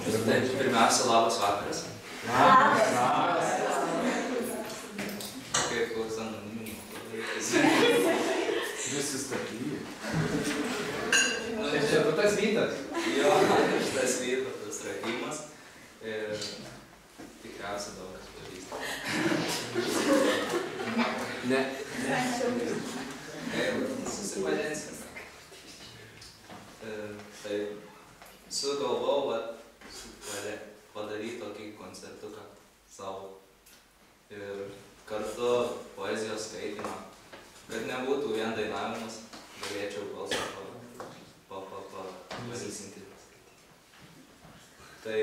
Tai pirmiausia, labas vakaras. Labas. Kaip koks anoniminiai laikas. Visi statyji. Čia tu tas Vytas? Jo, šitas Vytas, tas Rahimas. Ir tikriausiai daug kas pažįsta. Ne. Susipažinsim. Tai sugalvojau padaryti tokį koncertuką savo. Ir kartu poezijos skaitymą. Kad nebūtų vien dainavimas, galėčiau balsą pasisinti. Tai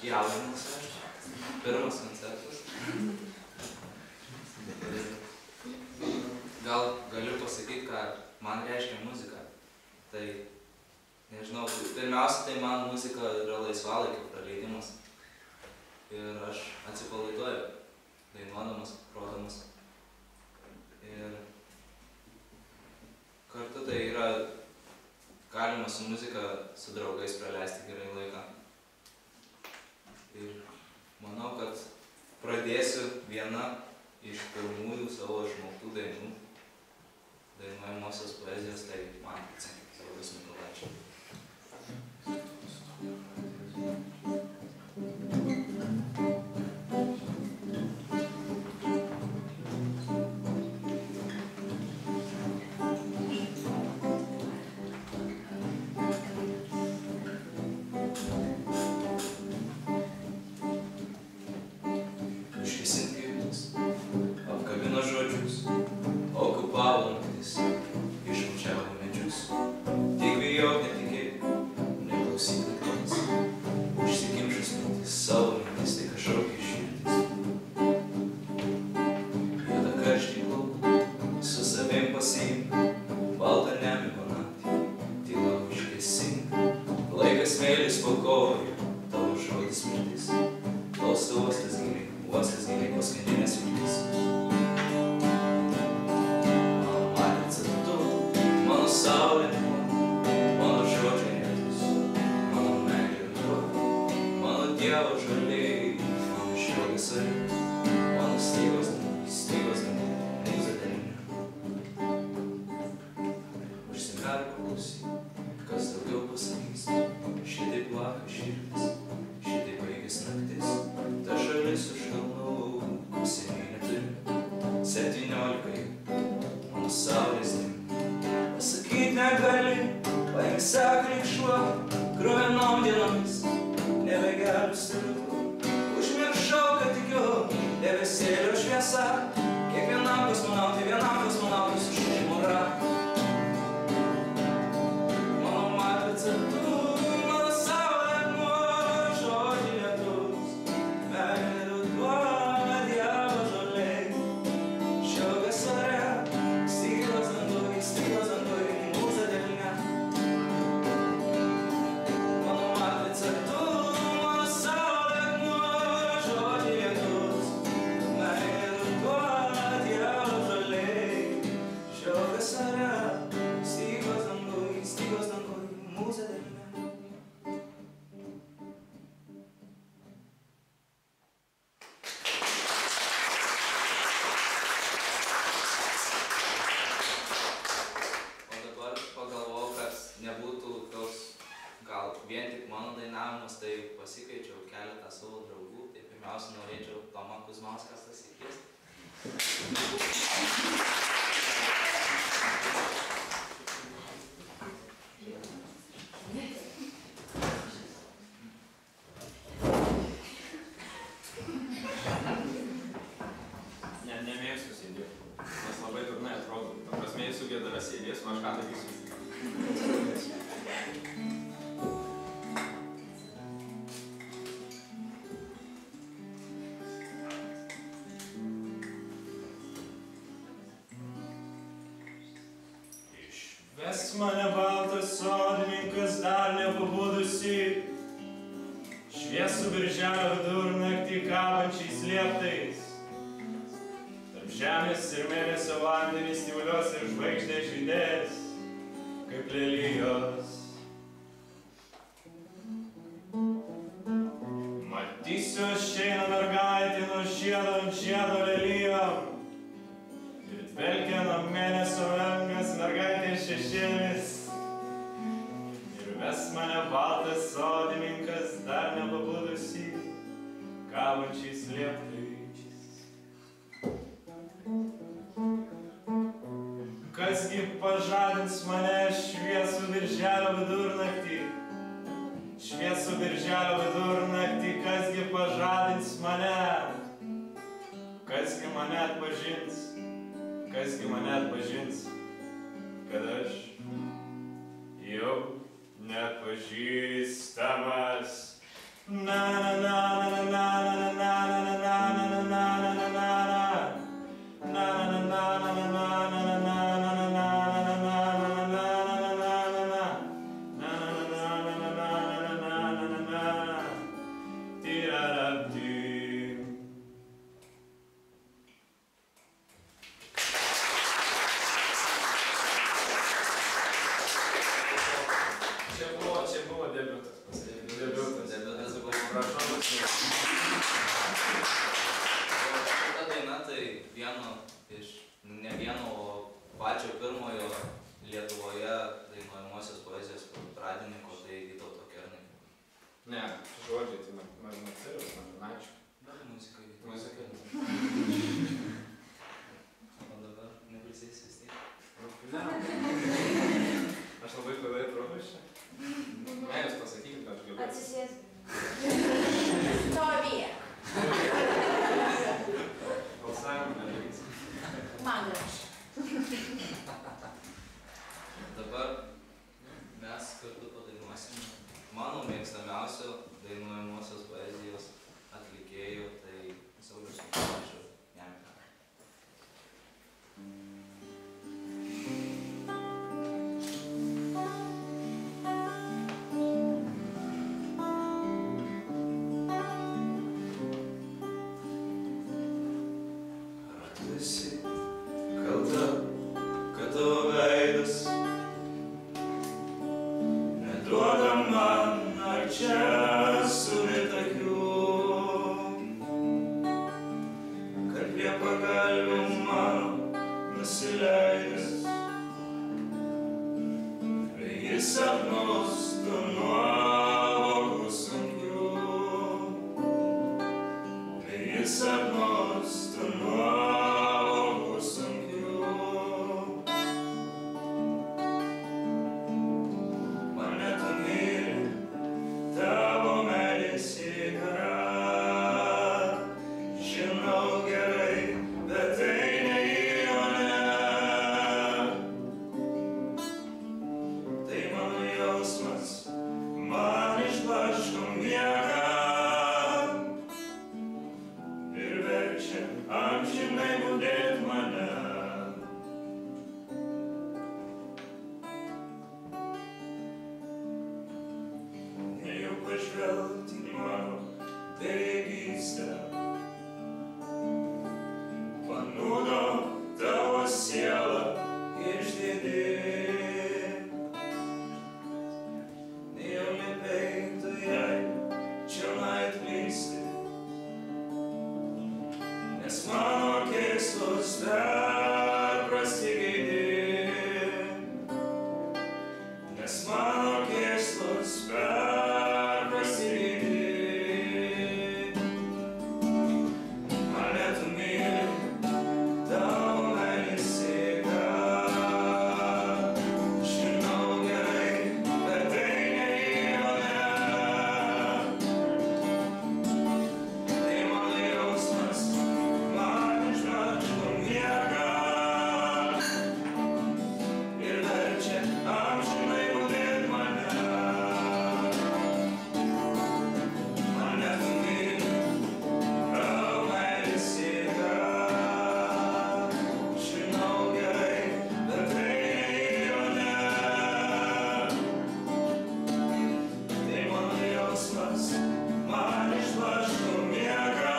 jaunimas aš. Pirmas koncertas. Gal galiu pasakyti, ką man reiškia muzika. Tai, nežinau, pirmiausia, tai man muzika yra laisvalaikio praleidimas. Ir aš atsipalaiduoju, dainuodamas, grodamas. Ir kartu tai yra galima su muzika, su draugais praleisti gerai laiką. Ir manau, kad pradėsiu vieną iš pirmųjų savo išmoktų dainų, dainuojamosios poezijos, tai man Saulius Mykolaičio. Vesk mane baltas sodininkas dar nepabudusi, šviesų birželio vidurnaktį kabančiais lieptais. Tarp žemės ir mėnesio vandenys tyvulios ir žvaigždė žydės, kaip lelijos. Tysios šeina mergaitė nuo žiedo ant žiedo lelijom. Ir dvelkia nuo mėnesio vengas mergaitės šešėlis. Ir ves mane baltas sodininkas dar nepabudusi, kabančiais lieptais. Kasgi pažadins mane šviesų birželio vidurnaktį? Šviesų birželio vidurnaktį, kasgi pažadins mane? Kasgi mane atpažins? Kasgi mane atpažins, kad aš jau neatpažįstamas? Na na na na na na na na na pačio pirmojo Lietuvoje dainuojamosios poezijos pradininko, tai Vytauto Kernagio. Ne, žodžiai, tai Marcelijaus, Martinaičio. Bet muzika. Muzika. O dabar neprisėsi vis tiek. Ne. Aš labai kvailai atrodo iš čia. Ne, jūs pasakykit, kad aš galiu. Atsisės. Stovėk. Balsavimą nereiks. Man graž. Dabar mes kartu padainuosime mano mėgstamiausio dainuojamosios poezijos atlikėjų, tai Saulius Mykolaičio Jemika. Ar tu esi kalta, kad tavo veidas neduoda man čia sulitakių, kad prie pagalvių mano nusileidęs, jis sapnus tu nuovokų sunkių, jis sapnus tu nuovokų sunkių. Mane tu myli, tavo meilės įgara, žinau gerai, bet tai ne įmonė. Tai mano jausmas, man išblaško miegą ir verčia amžinai budėt mane. Nejau pažvelgti į mano bejėgystę, panūdo tavo sielą išdidį. Nejau nepeiktų jai čionai atklysti, nes mano keistos perprasti geidi, nes mano keistos perprasti geidi. Mane tu myli, tavo meilės jėga, žinau gerai, bet tai ne įmonė. Tai mano jausmas, man išblaško miegą ir verčia amžinai budėt mane. Mane tu myli, tavo meilės jėga, žinau gerai, bet tai ne įmonė. Tai mano jausmas, man išblaško miegą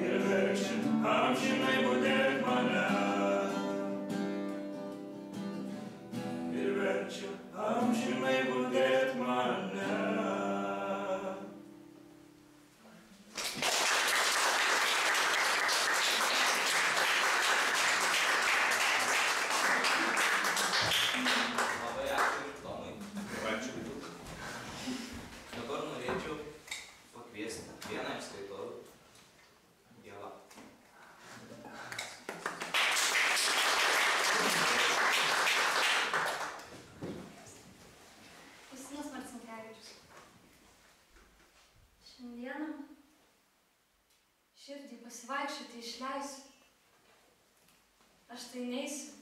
ir verčia amžinai budėt mane. Ir verčia amžinai budėt mane. Šiandieną širdį pasivaikščioti išleisiu. Aš tai neisiu,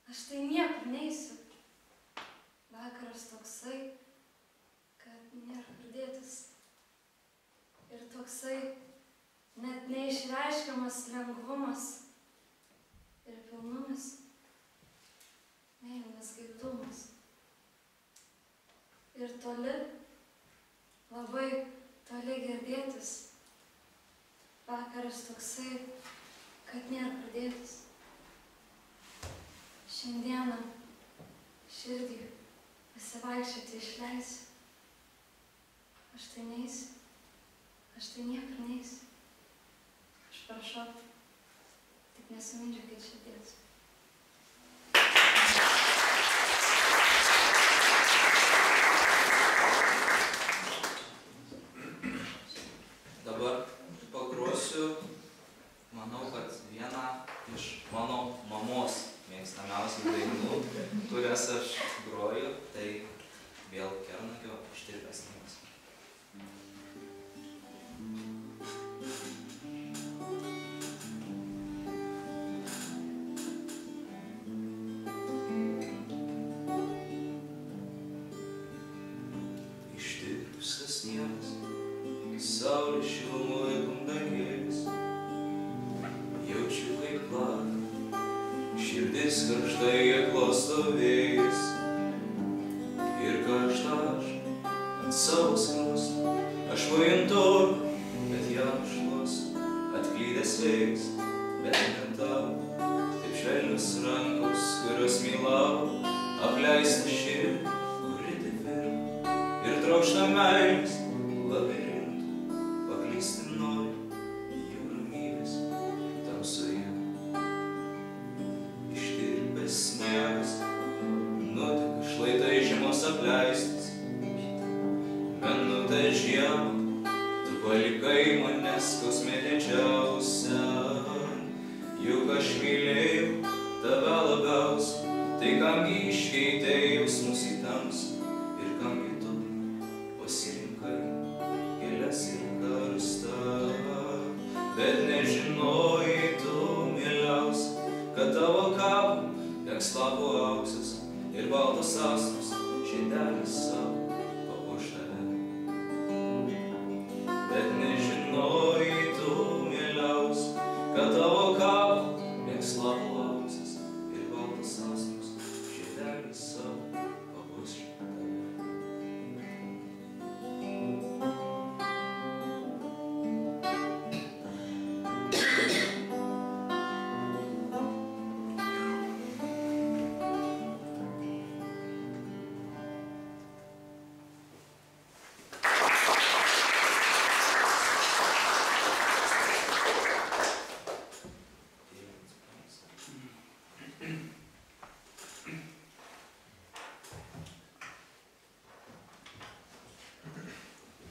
aš tai niekur neisiu. Vakaras toksai, kad nėra kur dėtis. Ir toksai net neišreiškiamas lengvumas ir pilnumas, meilės gaidumas. Ir toli, labai toli girdėtis. Vakaras toksai, kad nėra kur dėtis. Šiandieną širdį pasivaikščioti išleisiu. Aš tai neisiu, aš tai niekur neisiu. Aš prašau, tik nesumindžiokit širdies. Dabar pagrosiu, manau, kad vieną iš mano mamos mėgstamiausių dainų, kurias aš groju, tai vėl Kernagio Ištirpęs sniegas. Ištirpęs sniegas, saulės šilumoje dangėlis, jaučiu kaip plaka, širdis karštai glosto vėjas. Ir karštą aš ant savo skruosto, aš pajuntu, kad jam šluosto atklydęs vėjas, bet ne tau, taip švelnios rankos, kurios mylau, apleista širdį, kuri taip virpa ir trokšta meilės labirintų, paklysti nori jų ramybės tamsoje. Ištirpęs sniegas, nuteka šlaitai žiemos apleistas, minutę žiemą, tu palikai mane skausme didžiausia. Juk aš mylėjau tave labiausiai, tai kamgi iškeitei jausmus į tamsą ir kamgi tu pasirinkai gėles ir karstą. Bet nežinojai tu, mieliausia, kad tavo kapą degs lapų auksas ir baltos astros širdelės savo papuoš tave. Bet nežinojai tu, mieliausia, kad tavo kapą degs lapų auksas ir baltos astros širdelės savo papuoš tave.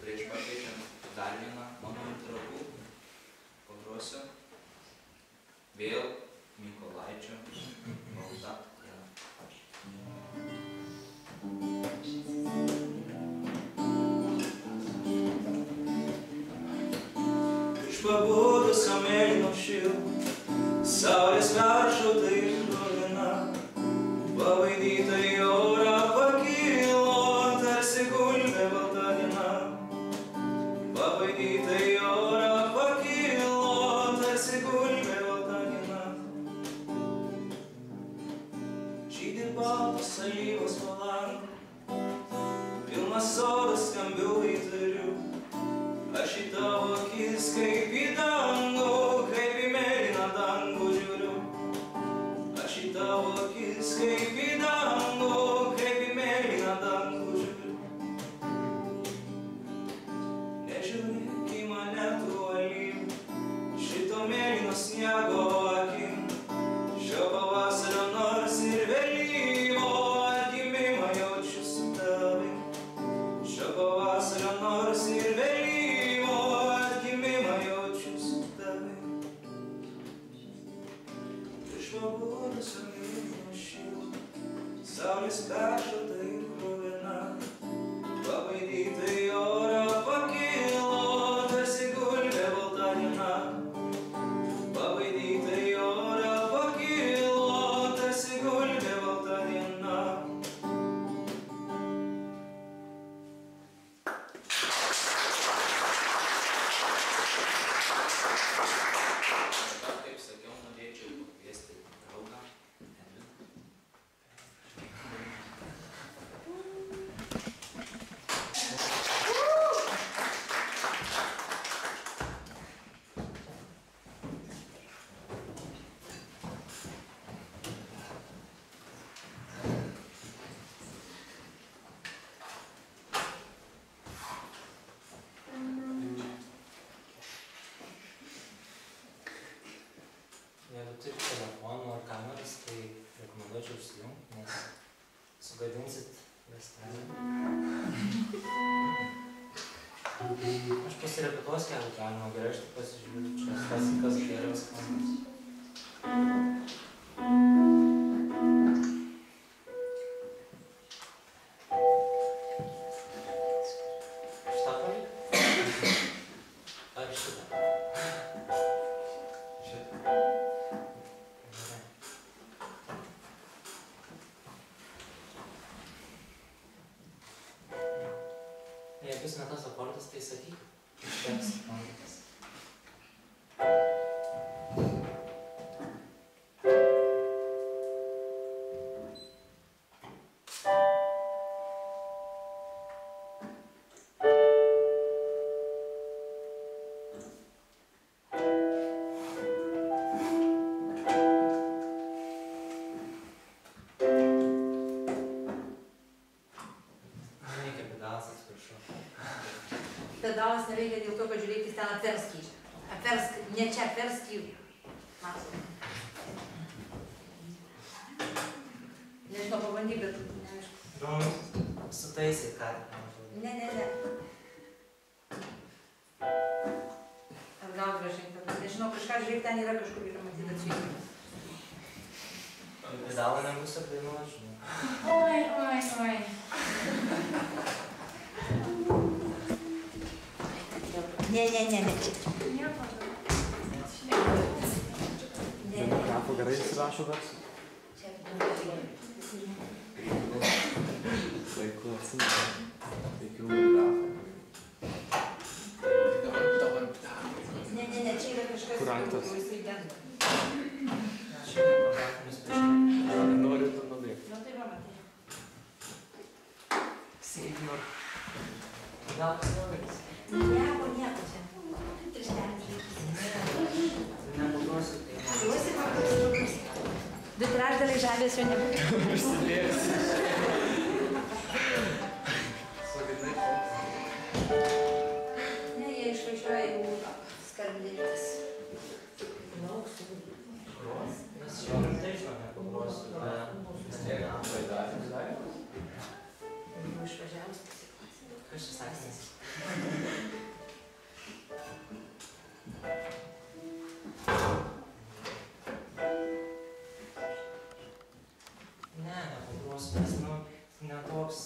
Prieš pakeičiant dar vieną mano intragų, pagrosiu vėl Mykolaičio malda. Iš pabudusio mėlyno šilko, saulės peršauta ir kruvina, pavaidyta į orą pakilo, tarsi gulbė balta diena. Pavaidyta į orą pakilo, tarsi gulbė balta diena. Žydi baltos alyvos po langu, pilnas sodas skambių įtarių. Aš į tavo akis kaip į dangų, kaip į mėlyną dangų žiūriu. Aš į tavo akis kaip į dangų, kaip į mėlyną dangų žiūriu. Nežiūrėk į mane tų alyvų, šito mėlyno sniego akim. Šio pavasario nors ir vėlyvo atgimimą jaučiu su tavim. Šio pavasario nors ir vėlyvo atgimimą jaučiu su tavim. Iš pabudusio mėlyno šilko, saulės peršauta ir kruvina, pabaidyta į orą pakilo, Aš pasirepetuosiu, jeigu galima, gerai, aš tik pasižiūriu, čia kas geriau skambas. Šitą palik? Ar šitą? Šitą. Gerai. Jei bus ne tas akordas, tai sakyk. Iškėps akordas. Reikia pedalas atsiprašau. Pedalas neveikia dėl to, kad žiūrėkis ten apverskį. Apversk, ne čia apverskį. Matom. Nežinau, pabandyk, bet neaišku. Įdomu, sutaisyt ką. Ne. Atgal gražiai. Nežinau, kažką žiūrėk, ten yra kažkur yra matyti atšėjimai. Pedalą nebus apdainuot, žinau. Oi. Ne. Demografo gerai įsirašo garsų. Vaikų atsimenu. Vaikų demografą. Ne, čia yra kažkas. Kur raktas? Jisai dengta. Aš jau nepamatinius pažinau. Noriu tu nubėgti. Nu tai va, matai. Sėdinu. Gal pasirodys? Nieko čia. Trištelis. Nepaduosiu, tai Duosi, paduosi. 2/3 žavės jo nebūtų. Prisidėjęs. Ne, jie išvažiuoja jau skardintis. Lauksiu. Nes jau rimtai žinau, nepaduosiu. Jau išvažiavus pasiklausim. Kas čia sakys? Ne, nepaduosiu, nes, ne toks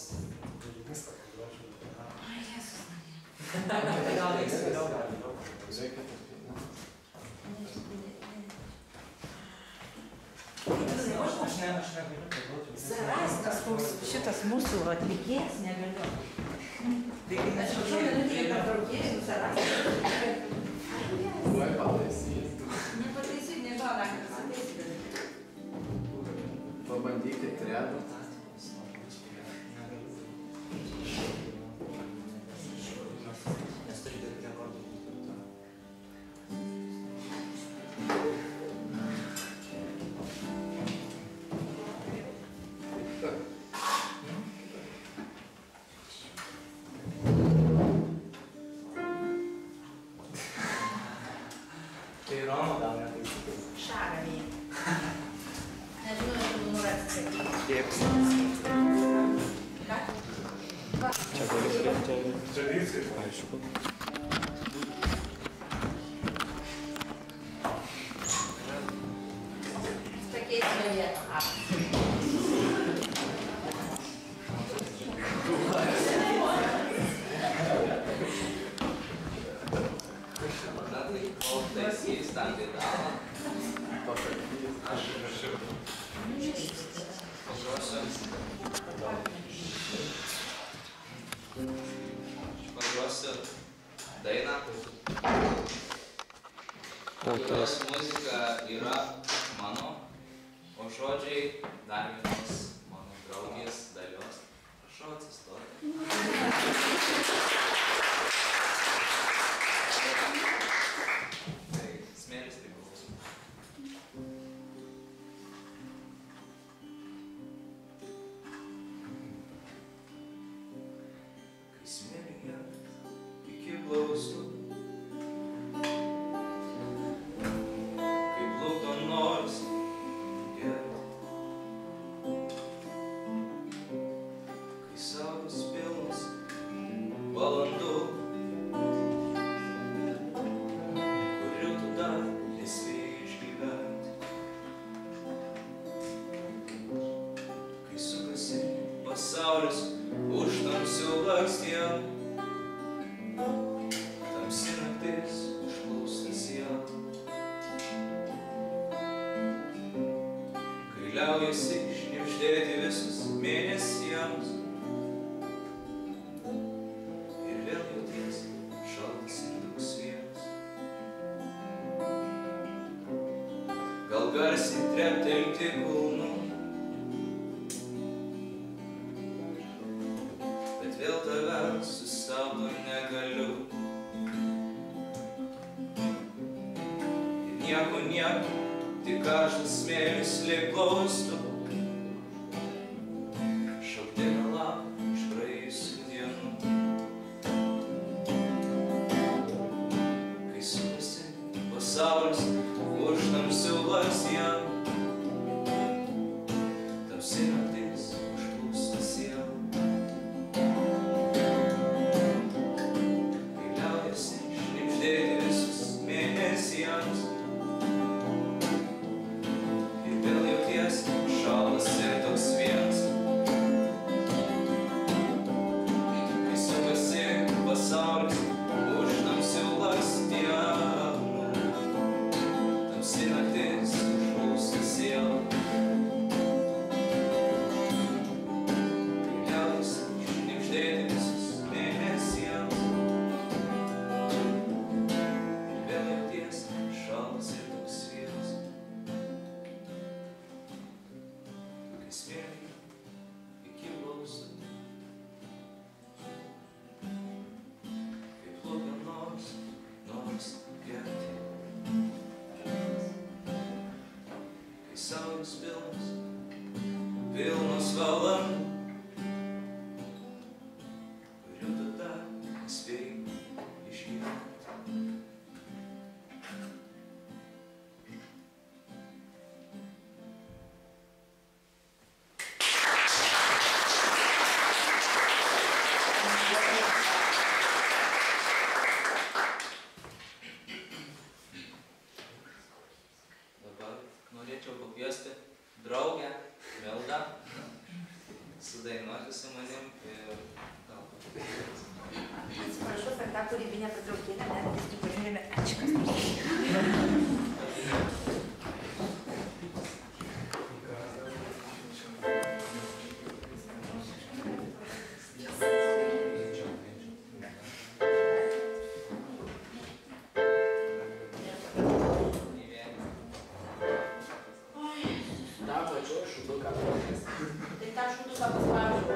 kūrinys, kad paduočiau. Ai, Jėzus, Marija. Gal reiks vėliau. Reikia taip. Aš negaliu paduoti. Sarastas toks, šitas mūsų atlikėjas negaliu. Taigi, Aš jau minutėje pertraukėsiu Sarastas. Tuoj pataisys. Nepataisyk, nežinau, daktaras ateisi. Pabandykit tredą. Nes turi daug rekordų. Tai Romo gal netaisykis. Šaravėje. Nežinau, aš tu nurasti sakyti. Kėps. Ką? Čia gali turėti. Čia viskas. Aišku. Pakeisime vietą. Taisys tą pedalą. Aš paduosiu dainą, kurios muzika yra mano, o žodžiai dar vienos mano draugės Dalios. Prašau atsistoti. Tai smėlis priklauso. Kai smėlį gert iki blauso, kai plukdo noras gert, kai saulės pilnas valandų, liaujasi šnibždėti visus mėnesiams. Ir vėl jautiesi šaltas ir toks vienas. Gal garsiai treptelti kulnų, bet vėl tave sustabdo negaliu. Ir nieko, tik karštas smėlis lyg plaustų. Šaltinio lapą iš praėjusių dienų. Kai sukasi pasaulis už tamsių sienų, tamsi naktis užplūsta sielą. Kai liaujasi šnibždėti visus mėnesiams, ir vėl jautiesi šaltas ir toks vienas. Kai sukasi pasaulis už tamsių sienų, tamsi naktis užplūsta sielą. Kai liaujasi šnibždėti visus mėnesiams, ir vėl jautiesi šaltas ir toks vienas. Kai smėlį iki plaustų, kai plaukia nors gerti. Kai saulės pilnos valandų, kurių tada nespėjai išgyventi. Dabar norėčiau pakviesti draugę Mildą sudainuoti su manim ir gal Atsiprašau, per tą kūrybinę pertraukėlę net pripažinėme ačiūkas. Dar plačiau šūduką pradės. Tai tą šūduką paspaudžiu.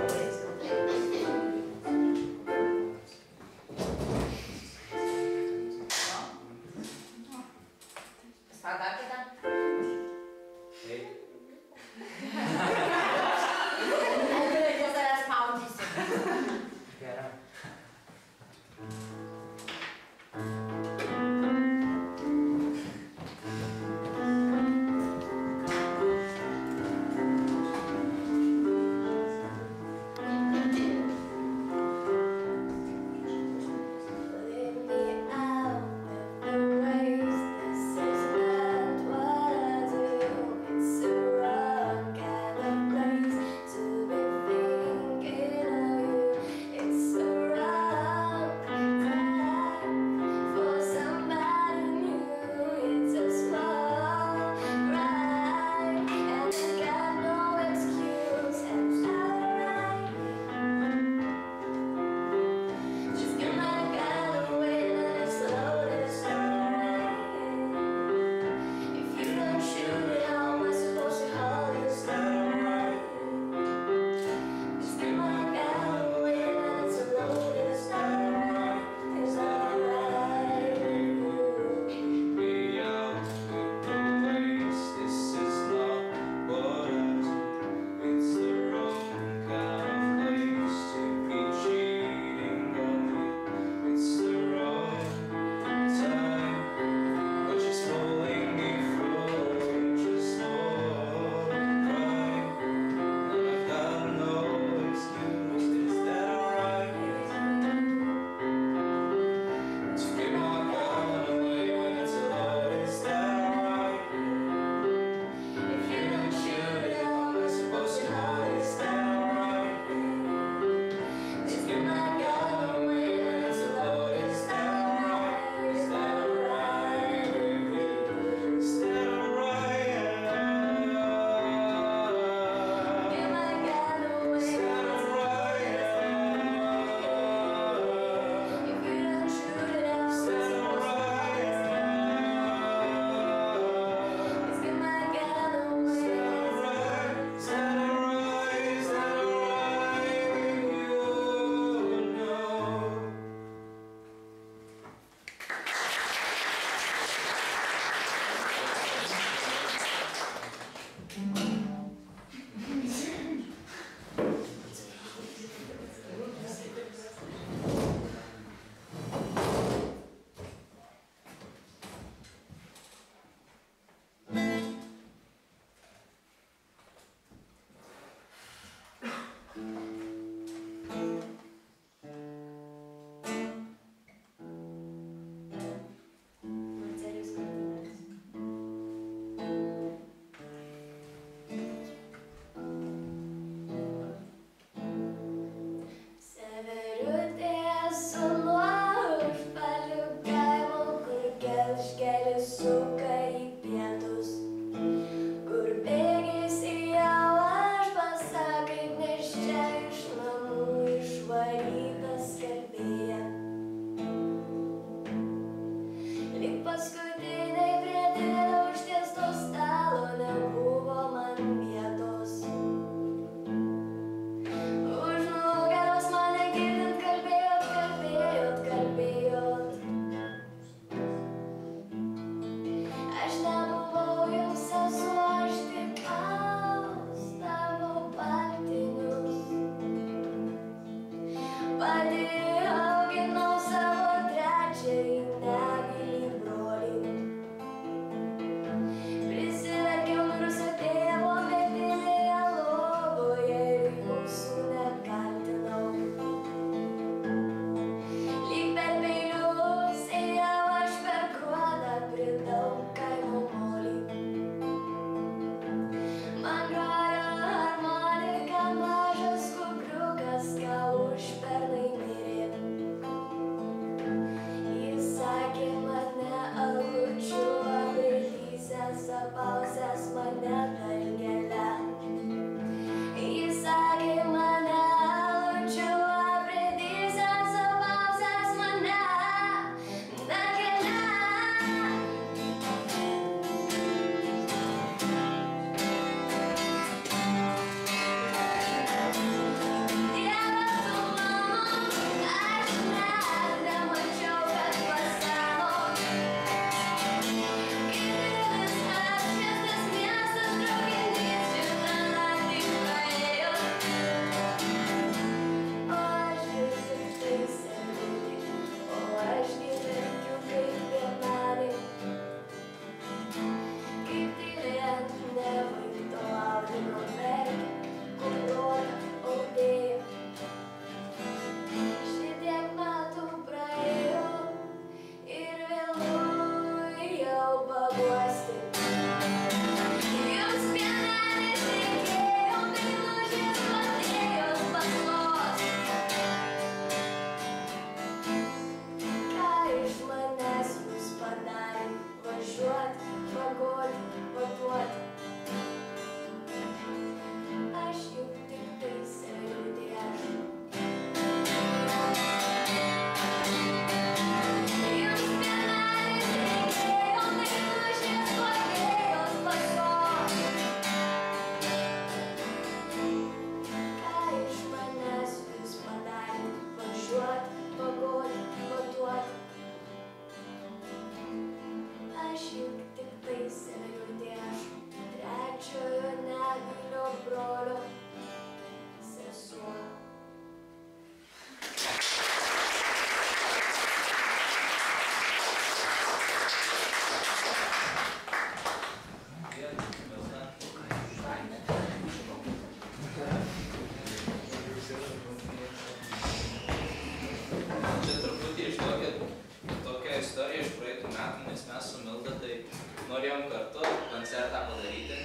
norėjom kartu koncertą padaryti,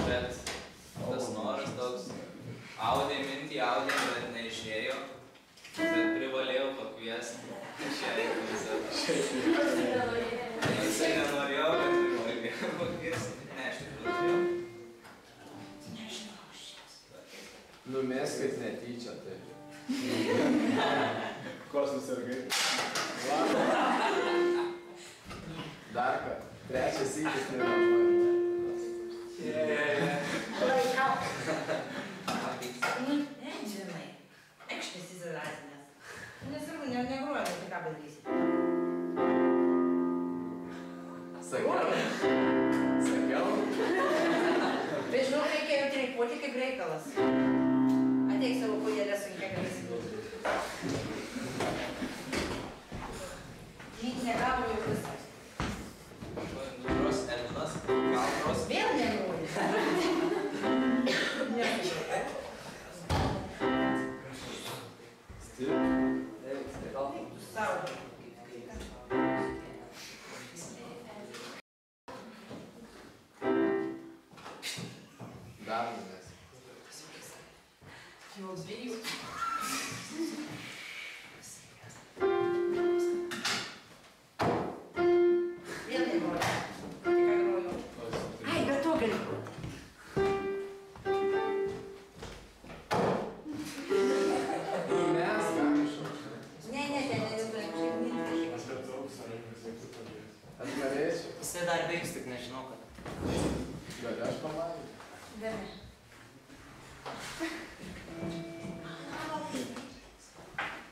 bet tas noras toks, audėm, bet neišėjo, bet privalėjau pakviesti šią koncertą. Jisai nenorėjau, bet privalėjau pakviesti. Ne, aš tikrai norėjau. Numeskit netyčia, tai. Ko susirgai? Dar ką? Trečias sykis nevažiuoju. Laikau. Ne, žinai. Ekštis įsilazinęs. Nesvarbu, negruoju, tai ką padarysi. Sakiau? Tai žinau, reikėjo treikuoti kaip reikalas. Ateik savo puodelę sunkia galėsi duoti. Negavo jau visas. Nugros Edvinas, gal gros? Vėl negroji. Savo. Dar numes. Jau dviejų. Vėl negroji. Tik ką groju. Ai, bet to gali groti. Numes, ką išau. Ne, ten kažkaip. Aš norėčiau. Jisai dar veiks, tik nežinau, kad. Bet aš pamatau. Dame.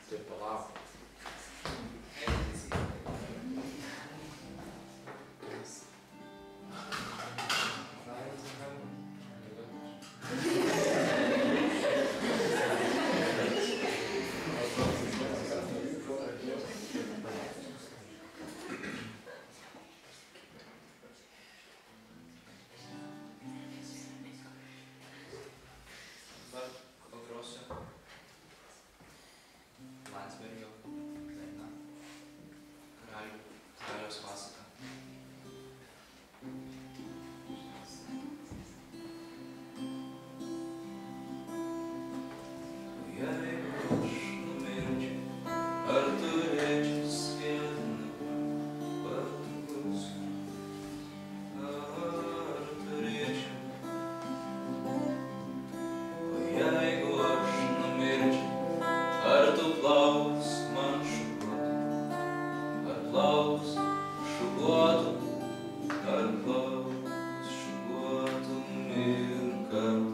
Tai palauk. Dabar pagrosiu Landsbergio dainą Karaliaus pasaka. Jeigu aš numirčiau, ar turėčiau sviedinį patogus, ar turėčiau? O jeigu aš numirčiau, ar tu plaus man šukuotum, ar plaus šukuotum, ar plaus šukuotum ir kartu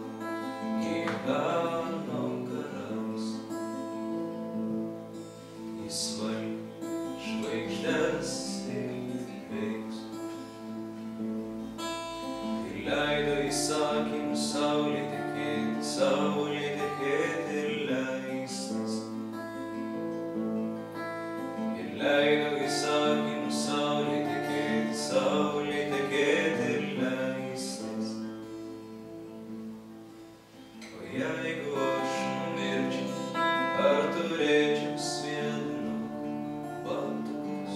gyveno karalius. Jis valdė žvaigždes ir veiks ir leido įsakymus saulė tekėti ir leistis. Ir leido įsakymus saulė tekėti ir leistis. O jeigu aš numirčiau, ar turėčiau sviedinukų batukus,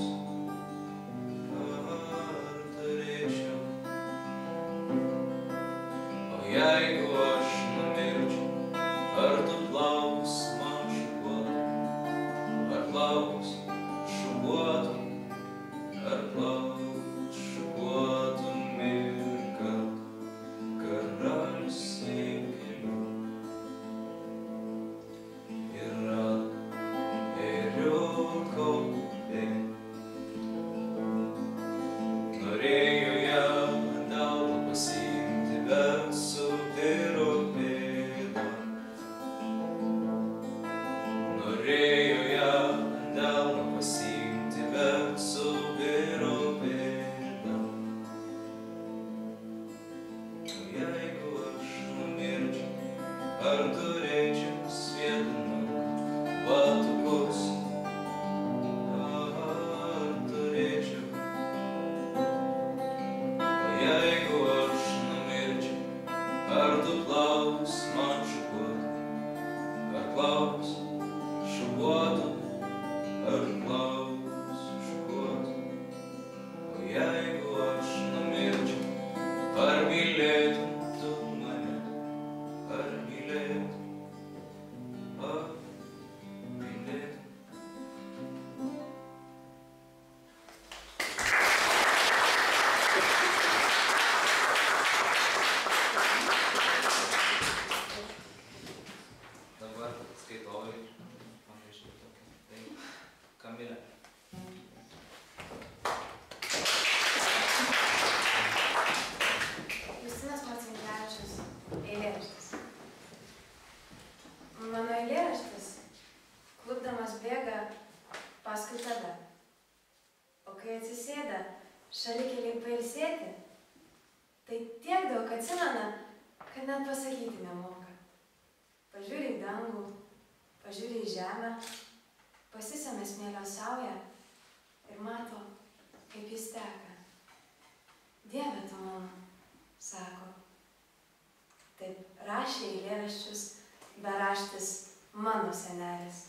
ar turėčiau? O jeigu aš numirčiau, ar tu plaus man šukuotum, ar plaus šukuotum, ar plaus šukuotum ir kad karalius ėjo keliu ir rado ėriuko upėn. Norėjo ją ant delno pasiimti, bet subiro pėdą. Norėjo ją ant delno paskui tave. O kai atsisėda šalikeliai pailsėti, tai tiek daug atsimena, kad net pasakyti nemoka. Pažiūri į dangų, pažiūri į žemę, pasisemia smėlio saują ir mato, kaip jis teka. Dieve tu mano, sako. Taip rašė eilėraščius beraštis mano senelis.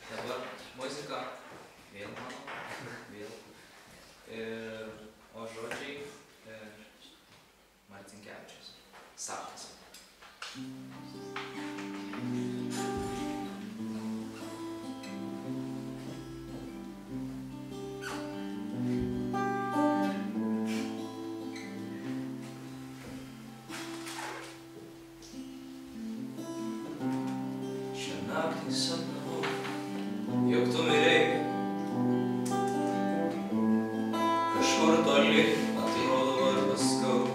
Dabar muzika vėl mano, vėl. O žodžiai Marcinkevičius. Sapnas. Šią naktį sapnavau, jog tu mirei. Kažkur toli, atrodo varpas skauda.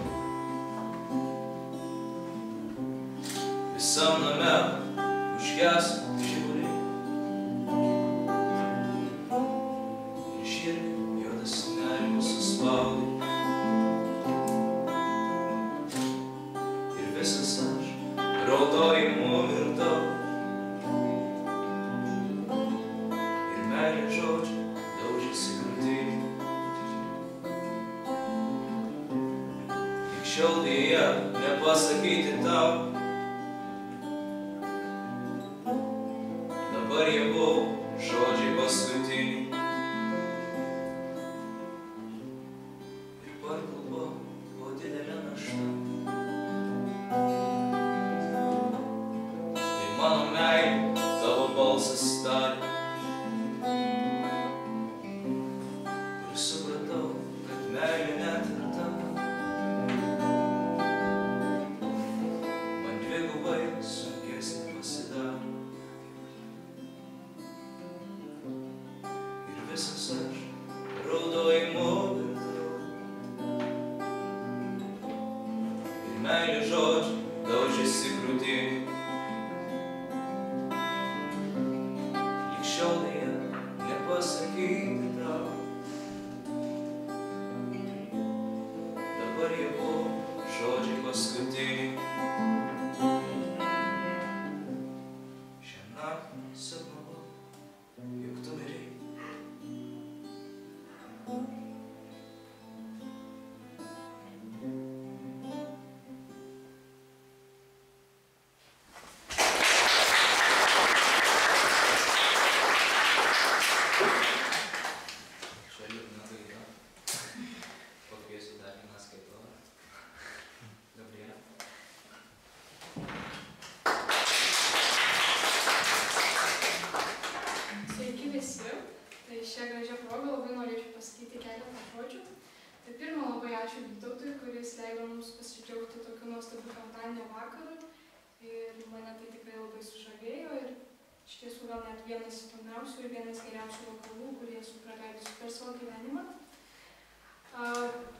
Visam name užgeso žibuliai. Ir širdį juodas nerimas suspaudė. Ir visas aš raudojimu virtau. Ir meilė žodžiai daužėsi krūtinį. Tik šiol deja nepasakyti tau. Dabar jie buvo žodžiai paskutiniai. Ir parkalbo buvo didelė našta. Tai mano meilė, tavo balsas tarė. Ir supratau, kad meilė net ir tavo man dvigubai sunkesnė pasidarė. Ir visas aš raudojimu virtau. Ir meilė žodžiai daužėsi krūtinį. Lig šiol deja nepasakyti tau. Dabar jie buvo žodžiai paskutiniai. Šią naktį sapnavau, jog tu mirei. Čia liūdna gaida. Pakviesiu dar vieną skaitovę. Gabrielę. Sveiki visi. Tai šią gražią progą labai norėčiau pasakyti keletą žodžių. Tai pirma, labai ačiū Vytautui, kuris leido mums pasidžiaugti tokiu nuostabiu penktadienio vakaru. Ir mane tai tikrai labai sužavėjo ir iš tiesų gal net vienas įdomiausių ir vienas geriausių vakarų, kurį esu praleidusi per savo gyvenimą.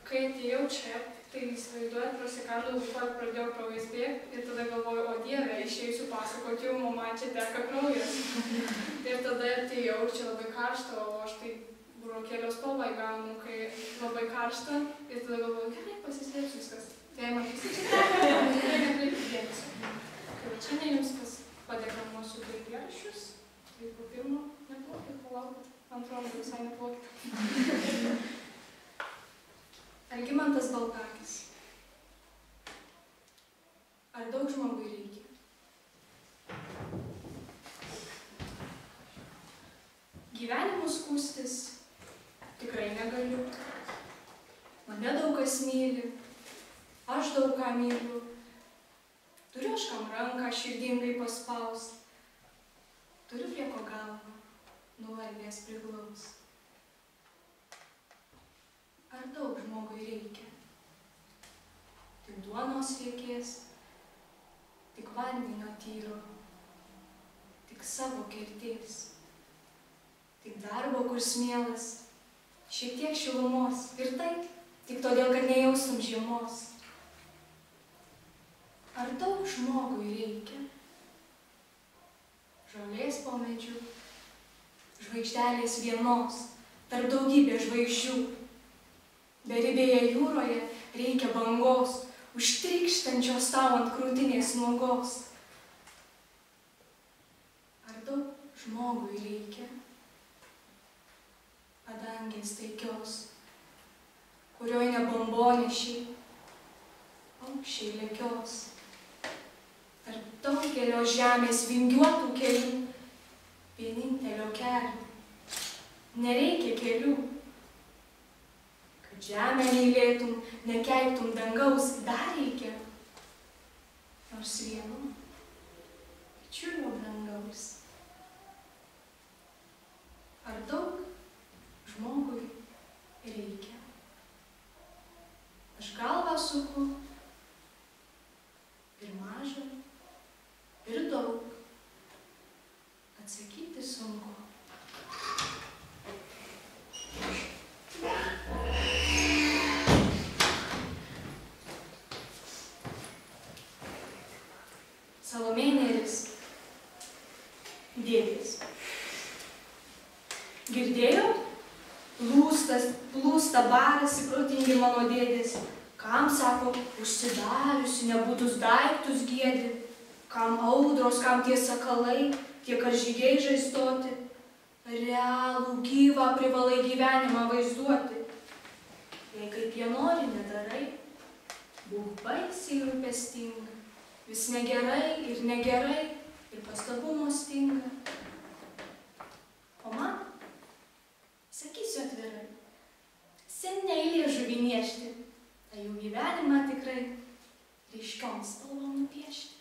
Kai atėjau čia, tai įsivaizduojat, prasikandau lūpą, pradėjau kraujas bėgti ir tada galvoju, o Dieve, išėjusiu pasakoti, jau mama čia teka kraujas. Ir tada atėjau ir čia labai karšta, o aš tai burokėlio spalvą įgaunu, kai labai karšta. Ir tada galvoju, gerai, pasislėpsiu viskas. Tai matysi, čia teka, tai nekreipti dėmesio. Tai va čia ne jums padėkamuosiu du eilėraščius. Tai po pirmo neplokit, palaukit, antrom visai neplokit. Algimantas Baltakis. Ar daug žmogui reikia? Gyvenimu skųstis tikrai negaliu. Mane daug kas myli, aš daug ką myliu. Turiu aš kam ranką širdingai paspaust. Turiu prie ko galvą, nuvargęs priglaus. Ar daug žmogui reikia? Tik duonos riekės, tik vandenio tyro, tik savo kertės, tik darbo, kur smėlas, šiek tiek šilumos. Ir tai tik todėl, kad nejaustum žiemos. Ar daug žmogui reikia? Žolės po medžiu, žvaigždelės vienos, tarp daugybė žvaigždžių. Beribėje jūroje reikia bangos, užtrykštančios tau ant krūtinės nuogos. Ar daug žmogui reikia? Padangės taikios, kurioj ne bombonešiai, paukščiai lekios. Tarp daugelio žemės vingiuotų kelių, vienintelio kelio. Nereikia kelių, kad žemę mylėtum, nekeiktum dangaus, dar reikia nors vieno bičiulio brangaus. Ar daug žmogui reikia? Aš galvą suku, ir maža, ir daug. Atsakyti sunku. Salomėnėlis, dėdės. Girdėjot? Plūsta barasi protingi mano dėdės. Kam, sako, užsidariusi, nebūtus daiktus giedi. Kam audros, kam tie sakalai, tie karžygiai žaizdoti. Realų, gyvą privalai gyvenimą vaizduoti. Jei kaip jie nori, nedarai, būk baisiai rūpestinga. Vis negerai, ir pastabumo stinga. O man, sakysiu atvirai, seniai liežuvį niežti, tai jų gyvenimą tikrai ryškiom spalvom nupiešti.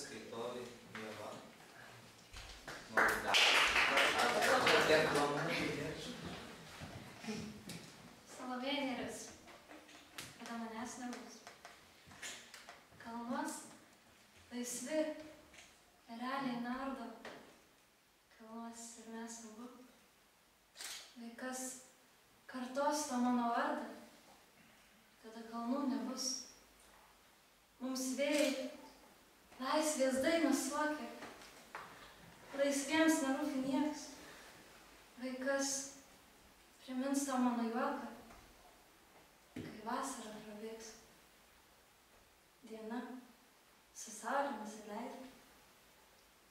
skaitovai Ieva. Noriu dar. Tiek duomenų. Salomėja Nėris, kada manęs nebus. Kalnuos laisvi, ereliai nardo, kalnuos ir mes abu. Vaikas kartos to mano vardą, tada kalnų nebus. Mums vėjai laisvės dainos suokia, laisviems nerūpi nieks. Vaikas primins to mano juoką, kai vasara prabėgs. Diena su saule nusileidžia,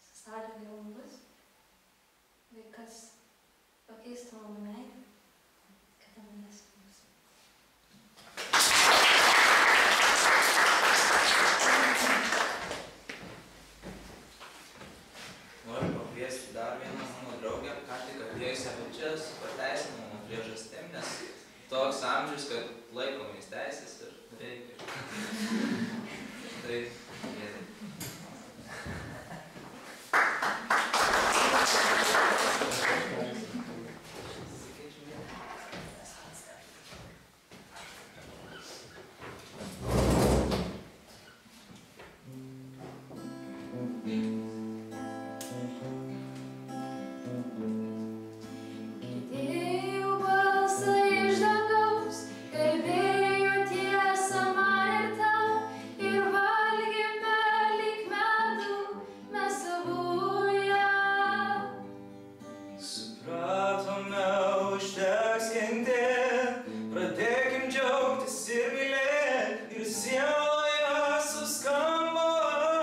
su saule jau bus. Vaikas pakeistų mano meilę, kada manęs nebus. Noriu pakviesti dar vieną mano draugę, ką tik atėjusią čia su pateisinimo priežastim, nes toks amžius, kad laikomės teisės ir reikia. Tai gėdai. Girdėjau balsą iš dangaus, kalbėjo tiesą man ir tau, ir valgėme lyg medų mes abu ją. Supratome, užteks kentėt, pradėkim džiaugtis ir mylėt, ir sieloje suskamba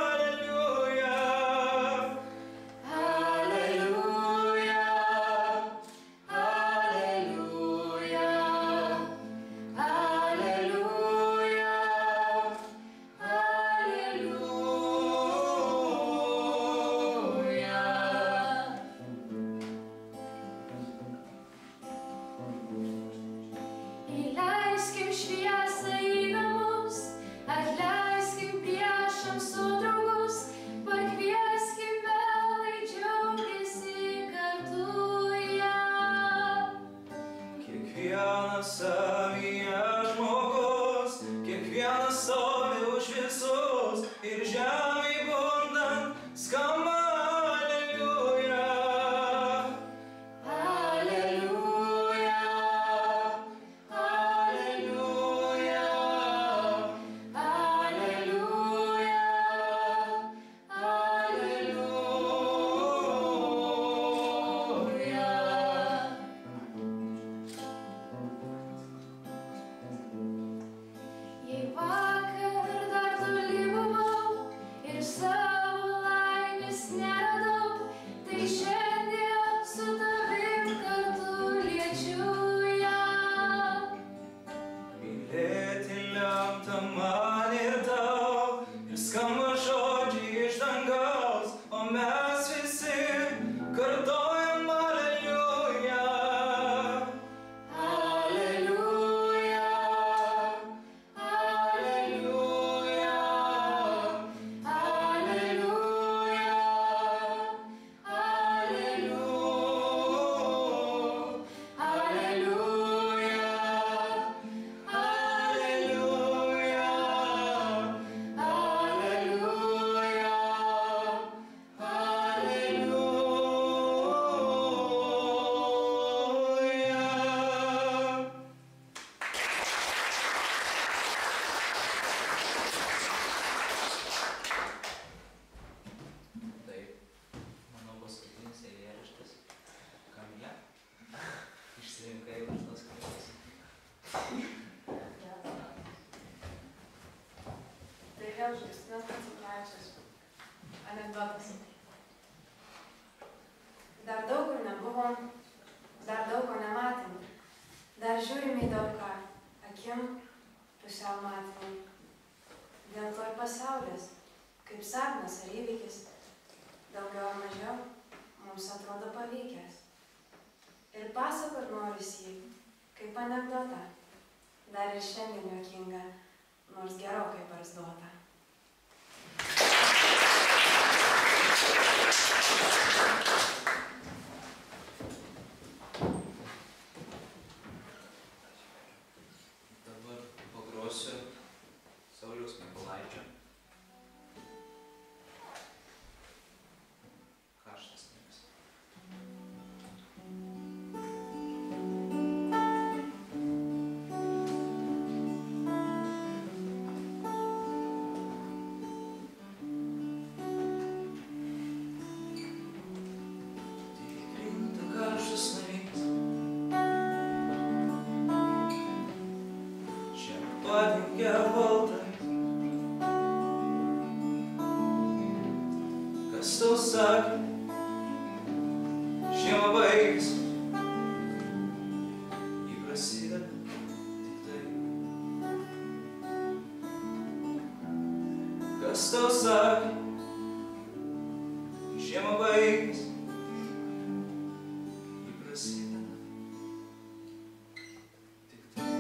Aleliuja. Aleliuja, Aleliuja, Aleliuja, Aleliuja. Įleiskim šviesą į namus, atleiskim priešams su draugus, pakvieskim vėlai džiaugiasi kartu ją. Kiekvienas savyje žmogus, kiekvienas stovi už visus, ir žemėj bundant skamba Aleliuja. Aleliuja, Aleliuja, Aleliuja, Aleliuja. Jei vakar dar toli buvau ir savo laimės neradau, tai šiandien su tavim kartu liečiu ją. Mylėti lemta man ir tau, ir skamba žodžiai iš dangaus, o mes visi kartojam Aleliuja. Aleliuja, Aleliuja, Aleliuja, Aleliuja, Taip, mano paskutinis eilėraštis. Kam ją? Išsirinkai už tos knygos. Tai vėl Justinas Marcinkevičius. Anekdotas. Dar daug kur nebuvom, dar daug ko nematėm, dar žiūrim į daug ką, akim pusiau matėm. Dėl to ir pasaulis, kaip sapnas ar įvykis, daugiau ar mažiau mums atrodo pavykęs. Ir pasakot norisi jį, kaip anekdotą, dar ir šiandien juokinga, nors gerokai barzduota. Dabar pagrosiu Sauliaus Mykolaičio Karštas sniegas. Padengia baltai, kas tau sakė, žiema baigėsi, ji prasideda tik tai. Kas tau sakė, žiema baigėsi, ji prasideda tik tai.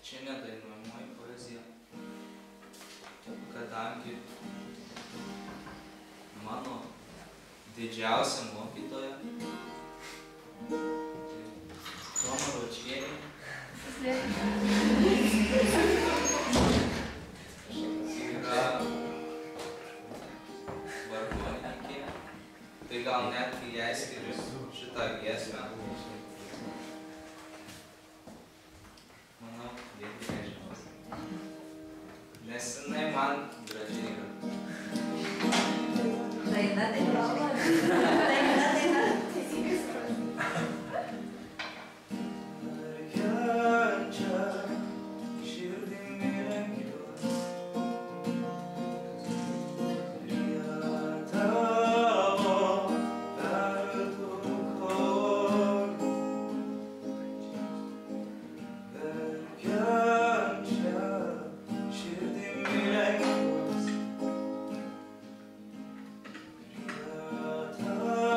Čia nedainuojamoji poezija, kadangi mano didžiausia mokytoja, Toma Ročienė, yra vargonininkė, tai gal net kai jai skiriu šitą giesmę, manau, irgi nežinos. Nes jinai man gražiai yra. Daina. Verkiančia širdimi lenkiuos prie tavo pervertų kojų. Verkiančia širdimi lenkiuos prie tavo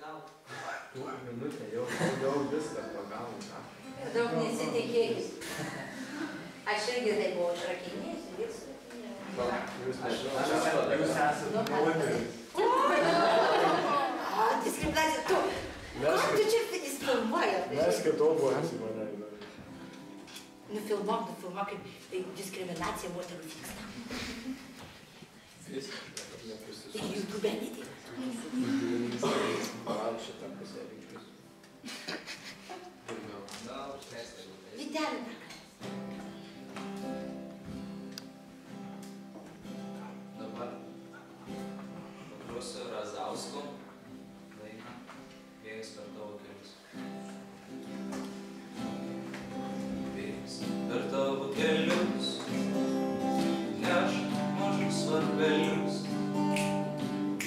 tau. Minutė jau viskas pagavom. Per daug nesitikėjus. Aš irgi tai buvau šrakinėjusi, visų. Jūs Jūs esate moteris. O, diskriminacija, tu. Ką tu čia filmuoji? Mes kitobuosi mane. Nufilmuok, kaip diskriminacija moterų vyksta. Ir YouTube nedėlė. Šitą pusę reikia. Vytelį dar. Dabar paklausiu Razausko dainą Vėjas per tavo kelius. Vėjas per tavo kelius neš mažus varpelius.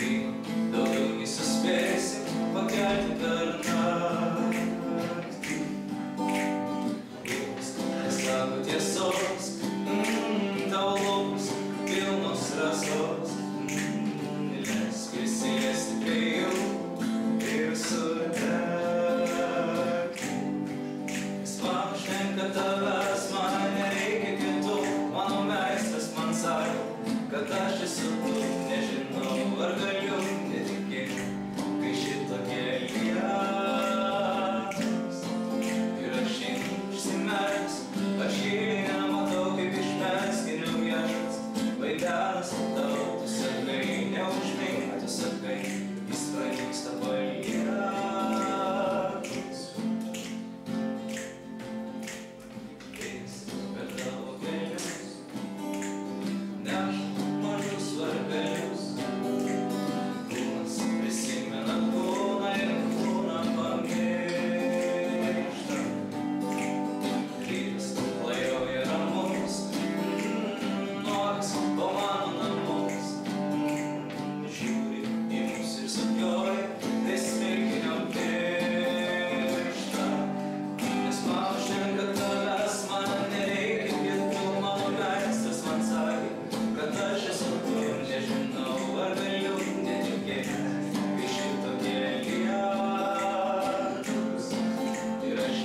Vyno daugiau nesuspėsi pakelti per naktį. Vėjas nesako tiesos, tavo lūpos pilnos rasos. Leisk prisiliesti prie jų ir sudegti. Nes man užtenka tavęs, man nereikia kitų. Mano meistras man sako, kad aš esu tu. Nežinau, ar galiu netikėti, kai šitokie lietus. Ir aš užsimerks, aš jį nematau, kaip išmeskiniu viešas. Vaidenas tau, tu sakai, neužmink, tu sakai, jis pranyksta palietus. Vėjas per tavo kelius neš mažus varpelius. Kūnas prisimena kūną ir kūną pamiršta. Rytas klajoja ramus, noras po mano namus. Žiūri į mus ir sukioja, tai smilkinio pirštą. Nes man užtenka tavęs, man nereikia kitų. Mano meistras man sakė, kad aš esu tu. Nežinau, ar galiu netikėti, kai šitokie lietus. Ir aš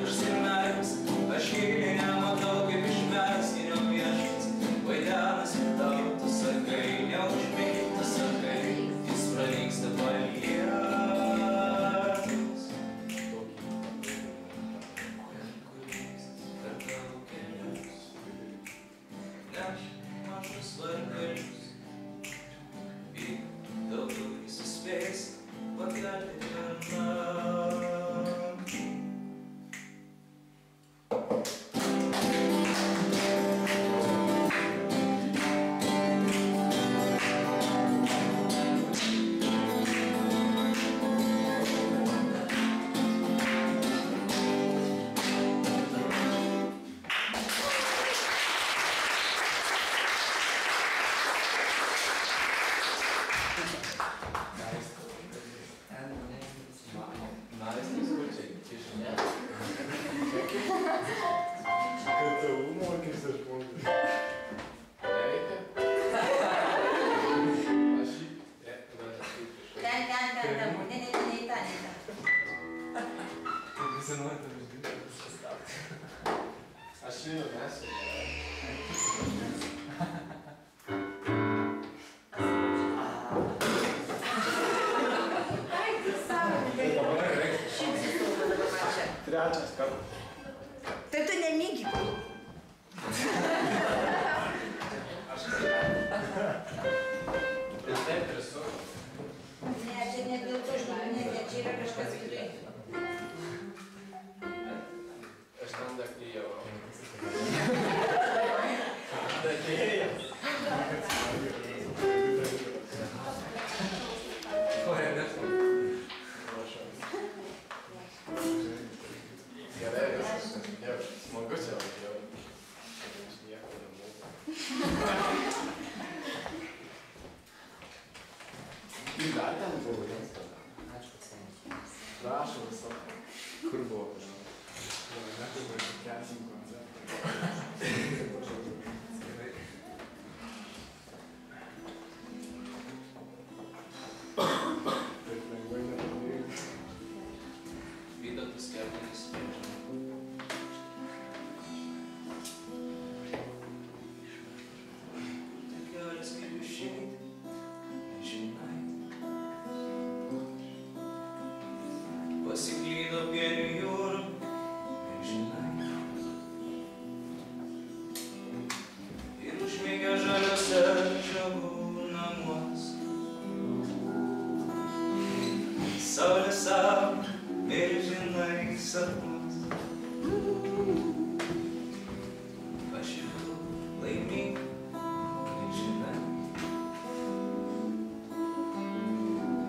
užsimerks, aš jį nematau, kaip išmeskinio viešas. Vaidenas tau, tu sakai, neužmink, tu sakai, jis pranyksta palietus. Per tavo kelius neš mažus varpelius. Vyk daugiau nesuspės pakelti per naktį. KTU mokysi žmogus. Nereikia? Aš jį... Ten, ne, į tą. Kaip visi norite uždirbti viskas stauti. Aš jį numesiu. Ai, tu sąmonė. Šimsis tūkų dabar man čia. Trečias kartas. Tai tu nemygi. Ir taip ir su. Ne, čia ne dėl to žmonių, ne, čia yra kažkas kitai. Aš tam dar klyjau. Gerai, viskas. Jau, smagu čia važiuoju. Aš nieko nemoku. Kai dar ten buvo, prašau visą. Kur buvo? Nekalbai, kelsim koncertą. Taip lengvai nepadaryti. Plienių jūrų milžinai. Ir užmigę žaliuose žiogų namuos. Saulė savo milžinai sapnuos. Aš ir tu laimingi milžinai.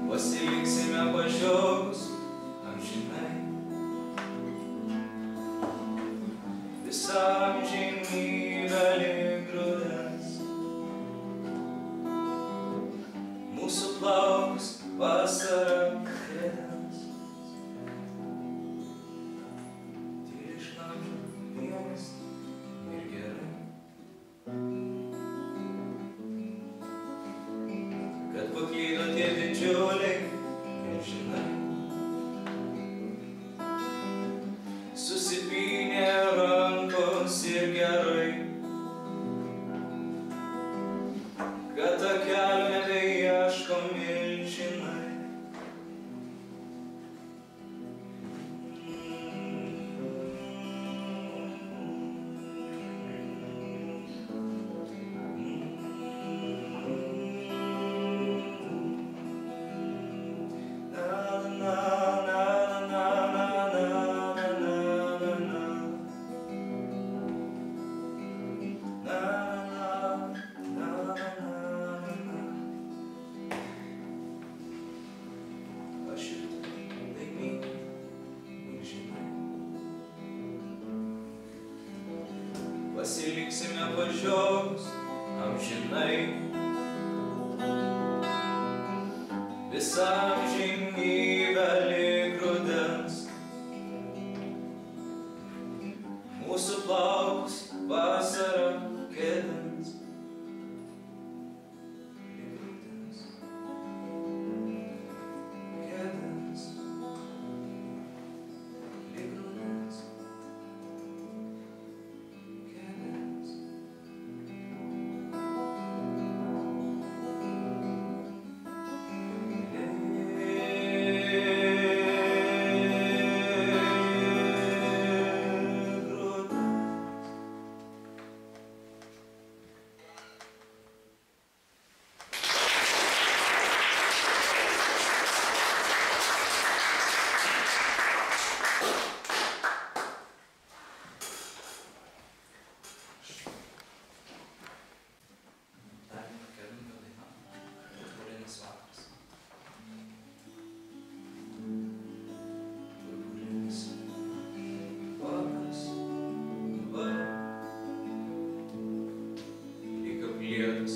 Pasiliksime pažiogus amžinai. Visą amžinybę lyg rudens. Mūsų plaukus vasara kredens. Tyli šnabžda vienas ir gerai. Kad paklydo tie didžiuliai milžinai. Susipynė rankos ir gerai. Kad takelio nebeieško milžinai. Aš ir tu laimingi milžinai. Pasiliksime pažiogus amžinai. Visą amžinybę lyg rudens. Mūsų plaukus vasara kedens. Lyg rudens. Kedens. Lyg rudens. Kedens. Dar tokia rimta daina. Purpurinis vakaras. Purpurinis vakaras dabar. Lyg aplietas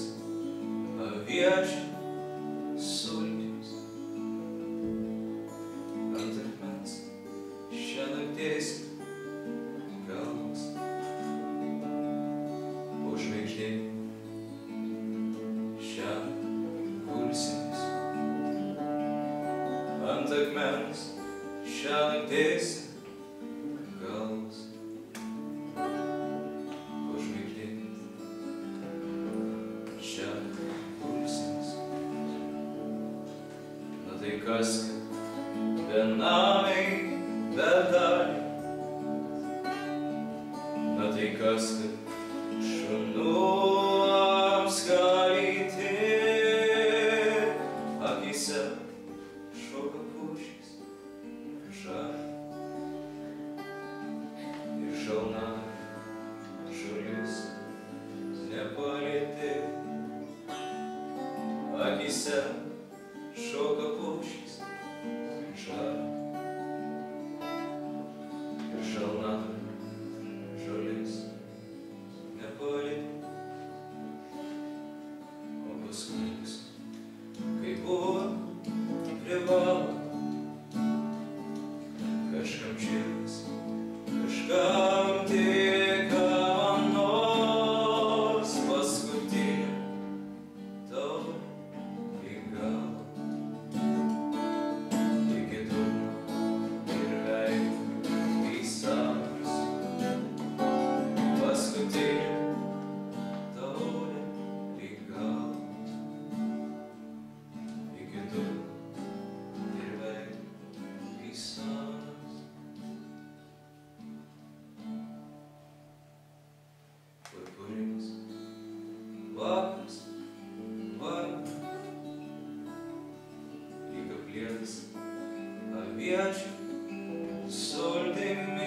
aviečių sultys. Ant akmens šiąnaktis galvas. Po žvaigždėm gulsimės. Ant akmens šiąnaktis galvas. Po žvaigždėm gulsimės. Na tai kas, kad benamiai bedaliai. Na tai kas, kad šunų apskalyti. Akyse šoka pušys žalia. Ir šalna žulis nepalietė. Akyse šoka pušys žalia. Ir šalna žulis nepalietė. kviečia sultimis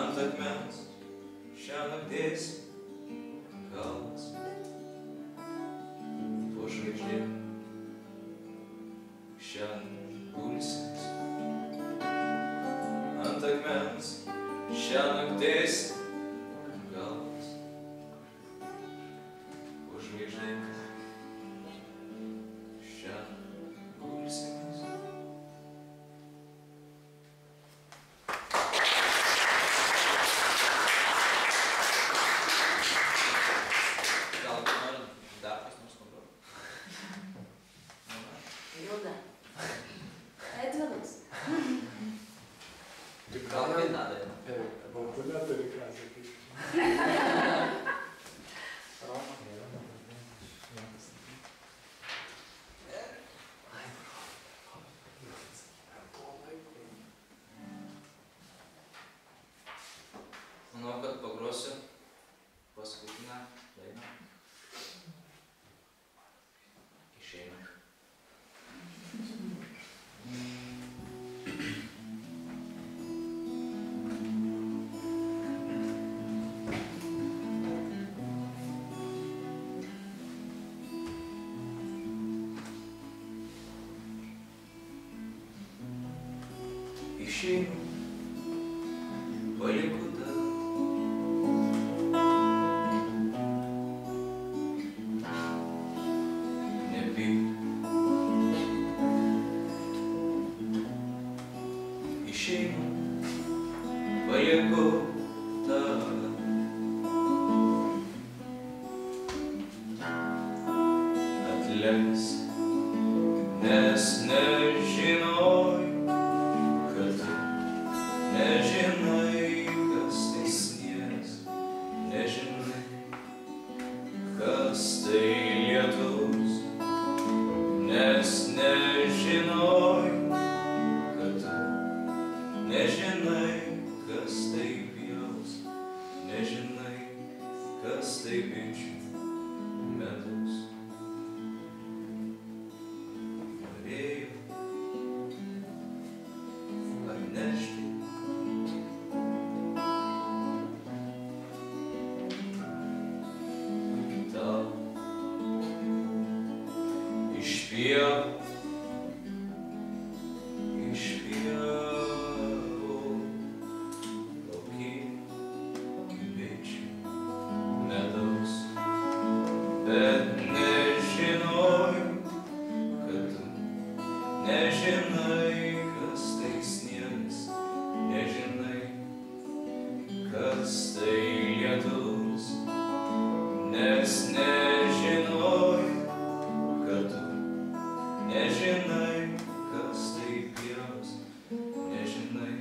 ant akmens šiąnakt dėsi galvas po žvaigždėm šiąnakt gulsimės ant akmens šiąnakt dėsi galvas po žvaigždėm šiąnakt gulsimės. Gal norim dar kas nors pagrot? Ilga. Edvinas. Gal kitą dainą? Balkone turi ką sakyti. Manau, kad pagrosiu paskutinę dainą. Išeina. Išeinu, palieku tave. Nepyk. Išeinu, palieku tave. Atleisk, nes nežinojau, kad tu nežinai, kas tai sniegs, nežinai, kas tai lietus, nes nežinojau, kad tu nežinai, kas tai pjaus, nežinai, kas tai bičių medus. Norėjau atnešti tau iš pievų laukinių bičių medaus, bet nežinojau, kad tu nežinai, kas tai sniegas, nežinai, kas tai lietus, nes nežinojau, kad tu nežinai, kas tai pievos, nežinai,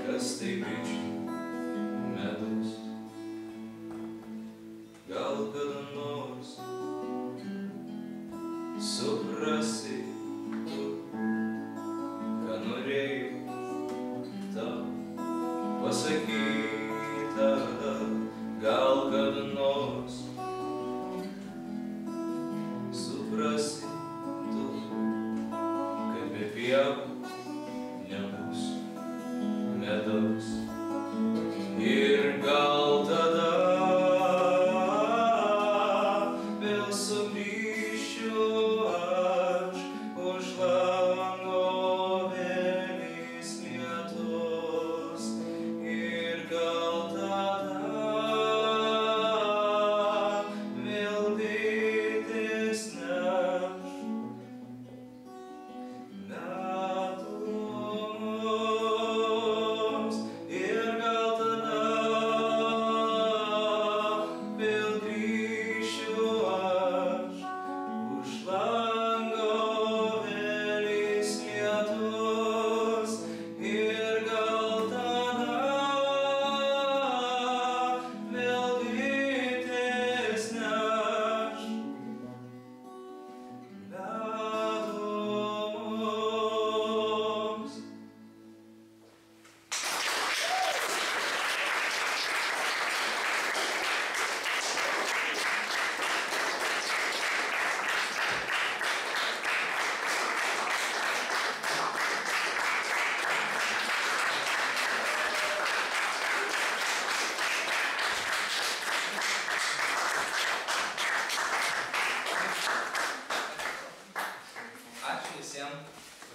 kas tai bičių medus. Gal kada nors suprasi tu, ką norėjau tau pasakyti tada. Gal kada nors suprasi tu, kad be pievų nebus medaus. Ir gal tada vėl sugrįšiu aš, už lango vėlys lietus. Ir gal tada vėl bitės neš metų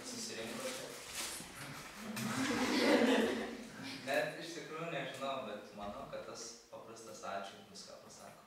susirinko čia. Net iš tikrųjų nežinau, bet manau, kad tas paprastas ačiū viską pasako.